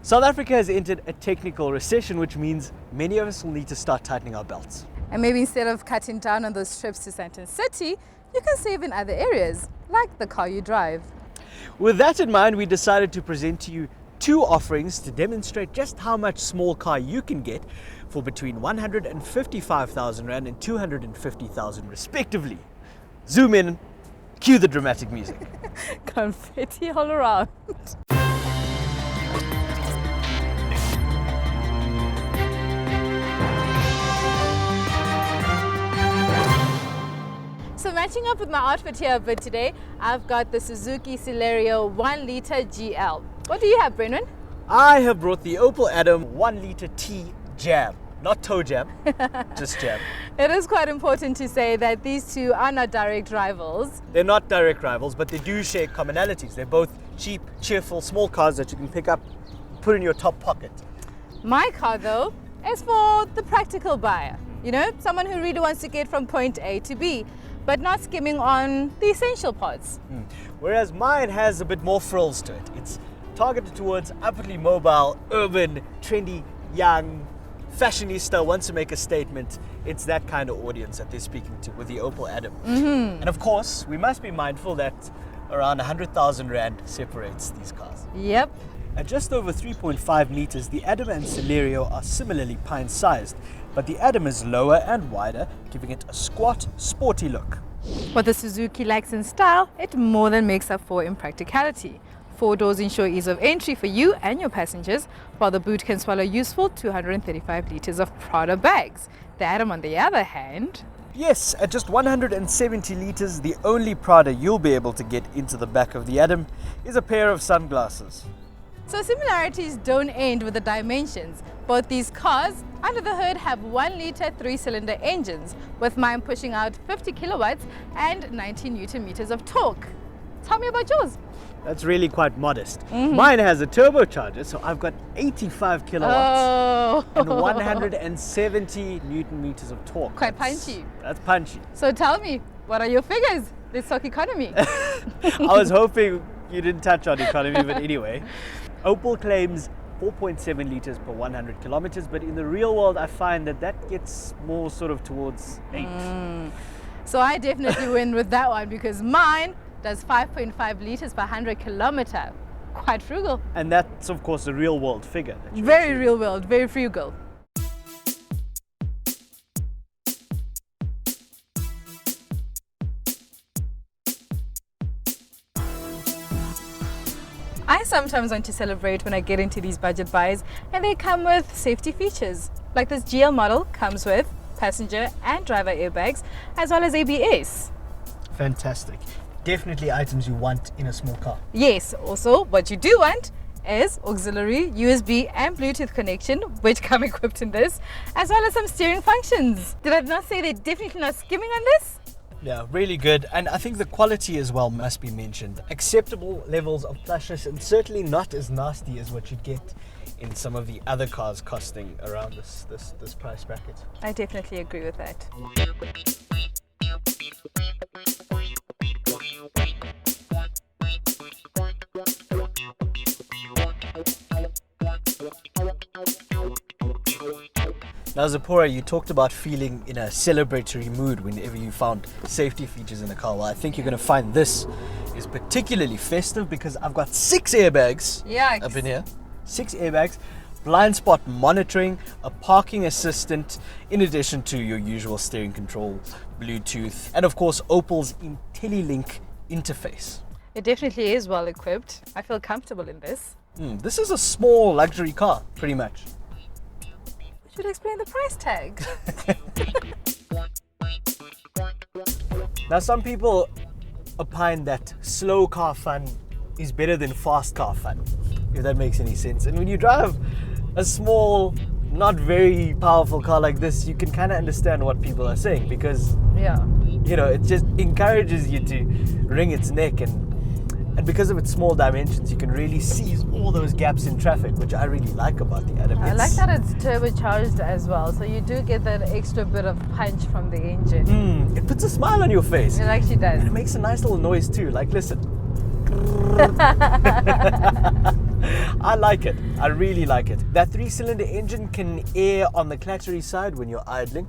South Africa has entered a technical recession, which means many of us will need to start tightening our belts. And maybe instead of cutting down on those trips to Sandton City, you can save in other areas, like the car you drive. With that in mind, we decided to present to you two offerings to demonstrate just how much small car you can get for between 155,000 Rand and 250,000 respectively. Zoom in, cue the dramatic music. Confetti all around. So matching up with my outfit here a bit today, I've got the Suzuki Celerio 1 litre GL. What do you have, Brendan? I have brought the Opel Adam 1 litre T Jam. Not toe jam, just jam. It is quite important to say that these two are not direct rivals. They're not direct rivals, but they do share commonalities. They're both cheap, cheerful, small cars that you can pick up, put in your top pocket. My car, though, is for the practical buyer. You know, someone who really wants to get from point A to B, but not skimming on the essential parts. Whereas mine has a bit more frills to it. It's targeted towards upwardly mobile, urban, trendy, young, fashionista, wants to make a statement. It's that kind of audience that they're speaking to with the Opel Adam. And of course, we must be mindful that around 100,000 Rand separates these cars. Yep. At just over 3.5 meters, the Adam and Celerio are similarly pint-sized, but the Adam is lower and wider, giving it a squat, sporty look. What the Suzuki lacks in style, it more than makes up for in practicality. 4 doors ensure ease of entry for you and your passengers, while the boot can swallow useful 235 liters of Prada bags. The Adam, on the other hand... Yes, at just 170 liters, the only Prada you'll be able to get into the back of the Adam is a pair of sunglasses. So similarities don't end with the dimensions. Both these cars, under the hood, have 1 litre 3-cylinder engines, with mine pushing out 50 kilowatts and 90 newton meters of torque. Tell me about yours. That's really quite modest. Mine has a turbocharger, so I've got 85 kilowatts and 170 newton meters of torque. Quite punchy. That's punchy. So tell me, what are your figures? Let's talk economy. I was hoping you didn't touch on economy, but anyway. Opel claims 4.7 liters per 100 kilometers, but in the real world, I find that gets more sort of towards 8. So I definitely win with that one, because mine does 5.5 liters per 100 kilometer. Quite frugal. And that's, of course, a real world figure. Very real world, very frugal. I sometimes want to celebrate when I get into these budget buys, and they come with safety features. Like this GL model comes with passenger and driver airbags, as well as ABS. Fantastic. Definitely items you want in a small car. Yes, also what you do want is auxiliary, USB and Bluetooth connection, which come equipped in this, as well as some steering functions. Did I not say they're definitely not skimming on this? Yeah, really good. And I think the quality as well must be mentioned. Acceptable levels of plushness, and certainly not as nasty as what you'd get in some of the other cars costing around this price bracket. I definitely agree with that. Now, Zipporah, you talked about feeling in a celebratory mood whenever you found safety features in the car. Well, I think you're going to find this is particularly festive, because I've got 6 airbags up in here. 6 airbags, blind spot monitoring, a parking assistant, in addition to your usual steering control, Bluetooth, and of course Opel's IntelliLink interface. It definitely is well equipped. I feel comfortable in this. This is a small luxury car, pretty much. Should explain the price tag. Now, some people opine that slow car fun is better than fast car fun, if that makes any sense. And when you drive a small, not very powerful car like this, you can kind of understand what people are saying, because you know, it just encourages you to wring its neck, and because of its small dimensions, you can really seize all those gaps in traffic, which I really like about the Adam. I like that it's turbocharged as well, so you do get that extra bit of punch from the engine. It puts a smile on your face. It actually does. And it makes a nice little noise too, like listen. I like it. I really like it. That 3-cylinder engine can err on the clattery side when you're idling,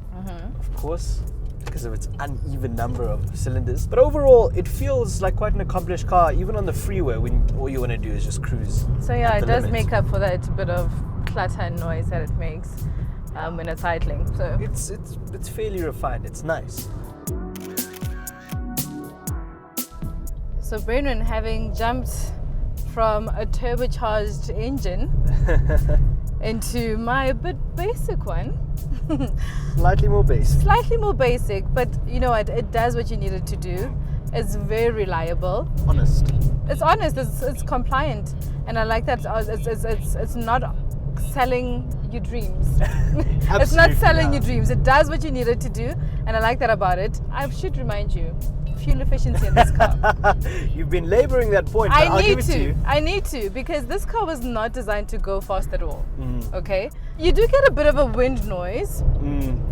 of course, because of its uneven number of cylinders. But overall, it feels like quite an accomplished car, even on the freeway when all you want to do is just cruise. So yeah, at it the does limit. make up for that bit of clutter and noise that it makes when it's idling. So It's fairly refined. It's nice. So Brendan, having jumped from a turbocharged engine into my bit basic one, Slightly more basic. slightly more basic, but you know what, it does what you need it to do. It's very reliable. Honest. It's honest. It's compliant, and I like that. It's not selling you dreams. It's not Absolutely selling not. you dreams. It does what you need it to do, and I like that about it. I should remind you, fuel efficiency in this car. You've been laboring that point, but I'll give it to you. I need to, because this car was not designed to go fast at all. Okay, you do get a bit of a wind noise.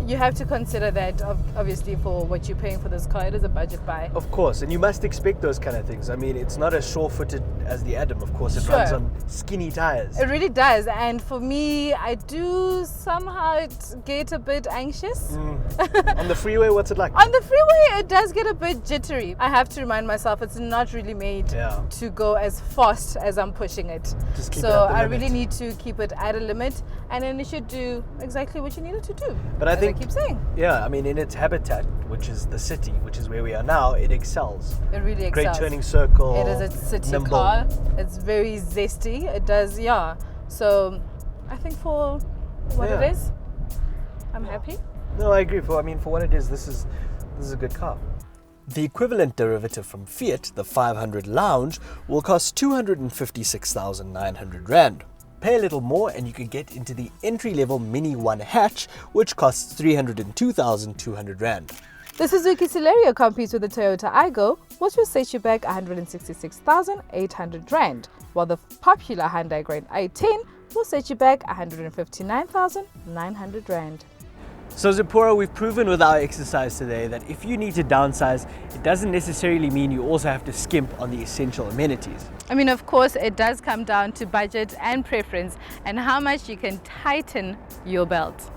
You have to consider that, obviously, for what you're paying for this car. It is a budget buy. Of course, and you must expect those kind of things. I mean, it's not as sure-footed as the Adam, of course. It Sure. runs on skinny tires. It really does, and for me, I do somehow get a bit anxious. On the freeway, what's it like? On the freeway, it does get a bit jittery. I have to remind myself it's not really made Yeah. to go as fast as I'm pushing it. Just keep So it at the I limit. really need to keep it at a limit, and then it should do exactly what you need it to do. But I as think- I keep saying, Yeah, I mean, in its habitat, which is the city, which is where we are now, it excels. it really excels. Great turning circle. It is a city nimble. car. It's very zesty. It does, yeah. So I think for what Yeah. it is, I'm happy. No, I agree. For what it is, this is a good car. The equivalent derivative from Fiat, the 500 Lounge, will cost 256,900 Rand. Pay a little more and you can get into the entry-level Mini 1 hatch, which costs 302,200 Rand. The Suzuki Celerio competes with the Toyota Aygo, which will set you back 166,800 Rand, while the popular Hyundai Grand i10 will set you back 159,900 Rand. So Zipporah, we've proven with our exercise today that if you need to downsize, it doesn't necessarily mean you also have to skimp on the essential amenities. I mean, of course, it does come down to budget and preference and how much you can tighten your belt.